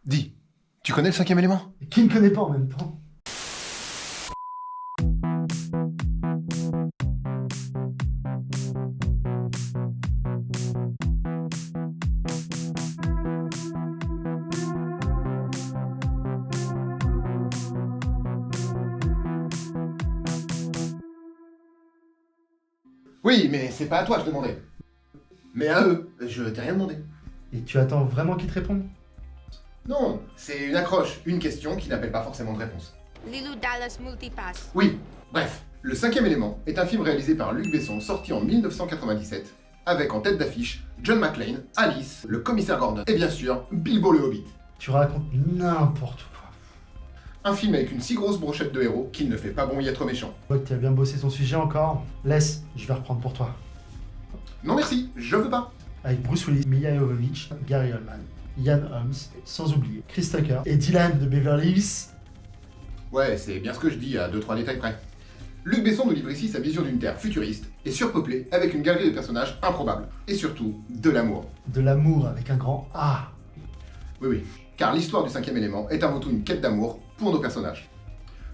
Dis, tu connais le cinquième élément? Et qui ne connaît pas en même temps? Oui, mais c'est pas à toi que je demandais. Mais à eux, je t'ai rien demandé. Et tu attends vraiment qu'ils te répondent? Non, c'est une accroche, une question qui n'appelle pas forcément de réponse. Lilou Dallas Multipass. Oui, bref. Le cinquième élément est un film réalisé par Luc Besson, sorti en 1997, avec en tête d'affiche John McClane, Alice, le commissaire Gordon, et bien sûr, Bilbo le Hobbit. Tu racontes n'importe quoi. Un film avec une si grosse brochette de héros qu'il ne fait pas bon y être méchant. Je vois que tu as bien bossé ton sujet encore. Laisse, je vais reprendre pour toi. Non merci, je veux pas. Avec Bruce Willis, Mia Jovovich, Gary Oldman, Ian Holmes, sans oublier Chris Tucker et Dylan de Beverly Hills. Ouais, c'est bien ce que je dis à 2-3 détails près. Luc Besson nous livre ici sa vision d'une Terre futuriste et surpeuplée avec une galerie de personnages improbables. Et surtout, de l'amour. De l'amour avec un grand A. Oui, oui, car l'histoire du cinquième élément est avant tout une quête d'amour pour nos personnages.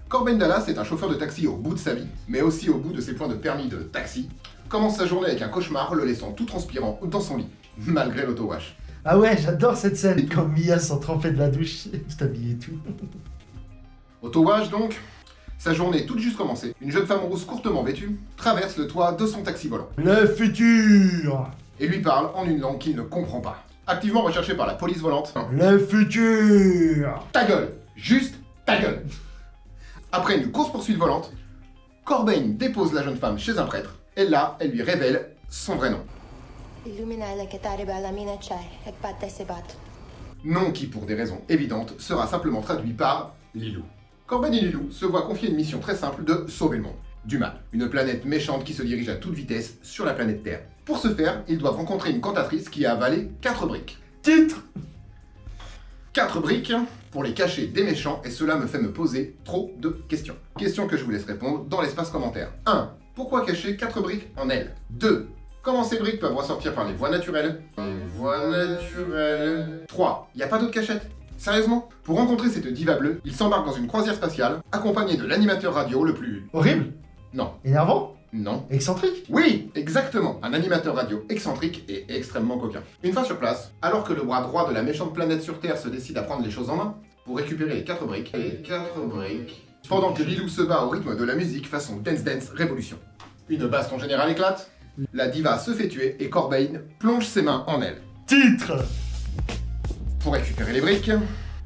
Corbin Dallas est un chauffeur de taxi au bout de sa vie, mais aussi au bout de ses points de permis de taxi, commence sa journée avec un cauchemar le laissant tout transpirant dans son lit, malgré l'auto-wash. Ah ouais, j'adore cette scène quand Mia s'en trempait de la douche, tout habillé et tout. Auto-wash donc. Sa journée toute juste commencée, une jeune femme rousse courtement vêtue traverse le toit de son taxi volant Le futur. et lui parle en une langue qu'il ne comprend pas. Activement recherché par la police volante. Le futur. Ta gueule! Juste ta gueule! Après une course-poursuite volante, Corbin dépose la jeune femme chez un prêtre, et là, elle lui révèle son vrai nom. Illuminale che t'arriba alla mine c'è e partecipato. Nom qui, pour des raisons évidentes, sera simplement traduit par Lilou. Corbin et Lilou se voient confier une mission très simple de sauver le monde. Du mal, une planète méchante qui se dirige à toute vitesse sur la planète Terre. Pour ce faire, ils doivent rencontrer une cantatrice qui a avalé 4 briques. Titre. 4 briques pour les cacher des méchants, et cela me fait me poser trop de questions. Questions que je vous laisse répondre dans l'espace commentaire. 1. Pourquoi cacher 4 briques en elle? 2. Comment ces briques peuvent ressortir par les voies naturelles? 3. Y a pas d'autre cachette? Sérieusement? Pour rencontrer cette diva bleue, il s'embarque dans une croisière spatiale, accompagné de l'animateur radio le plus... Horrible. Non. Énervant. Non. Excentrique. Oui, exactement, un animateur radio excentrique et extrêmement coquin. Une fois sur place, alors que le bras droit de la méchante planète sur Terre se décide à prendre les choses en main, pour récupérer les 4 briques, pendant que Lilou se bat au rythme de la musique façon Dance Dance Révolution. Une baston générale éclate, la diva se fait tuer et Corbin plonge ses mains en elle. Titre. Pour récupérer les briques,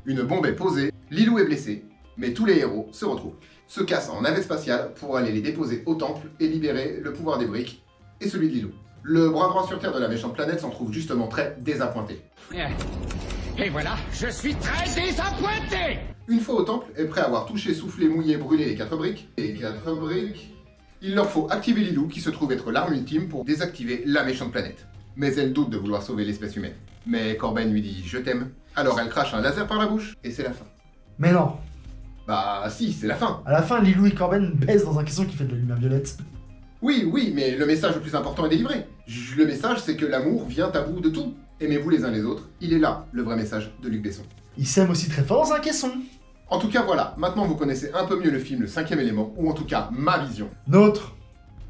une bombe est posée, Lilou est blessé, mais tous les héros se retrouvent, se cassent en navette spatiale pour aller les déposer au temple et libérer le pouvoir des briques et celui de Lilou. Le bras droit sur Terre de la méchante planète s'en trouve justement très désappointé. Et voilà, je suis très désappointé. Une fois au temple, et prêt à avoir touché, soufflé, mouillé, brûlé les 4 briques, il leur faut activer Lilou qui se trouve être l'arme ultime pour désactiver la méchante planète. Mais elle doute de vouloir sauver l'espèce humaine. Mais Corbin lui dit « je t'aime ». Alors elle crache un laser par la bouche, et c'est la fin. Mais non. Bah si, c'est la fin. À la fin, Lilou et Corbin baissent dans un caisson qui fait de la lumière violette. Oui, mais le message le plus important est délivré. Le message, c'est que l'amour vient à bout de tout. Aimez-vous les uns les autres, il est là, le vrai message de Luc Besson. Ils s'aiment aussi très fort dans un caisson. En tout cas, voilà, maintenant vous connaissez un peu mieux le film Le Cinquième Élément, ou en tout cas, ma vision.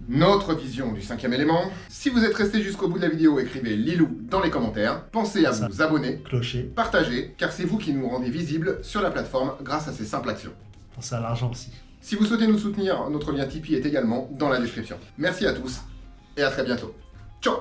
Notre vision du cinquième élément. Si vous êtes resté jusqu'au bout de la vidéo, écrivez Lilou dans les commentaires. Pensez à vous abonner, Clocher. partager, car c'est vous qui nous rendez visibles sur la plateforme grâce à ces simples actions. Pensez à l'argent aussi. Si vous souhaitez nous soutenir, notre lien Tipeee est également dans la description. Merci à tous, et à très bientôt. Ciao!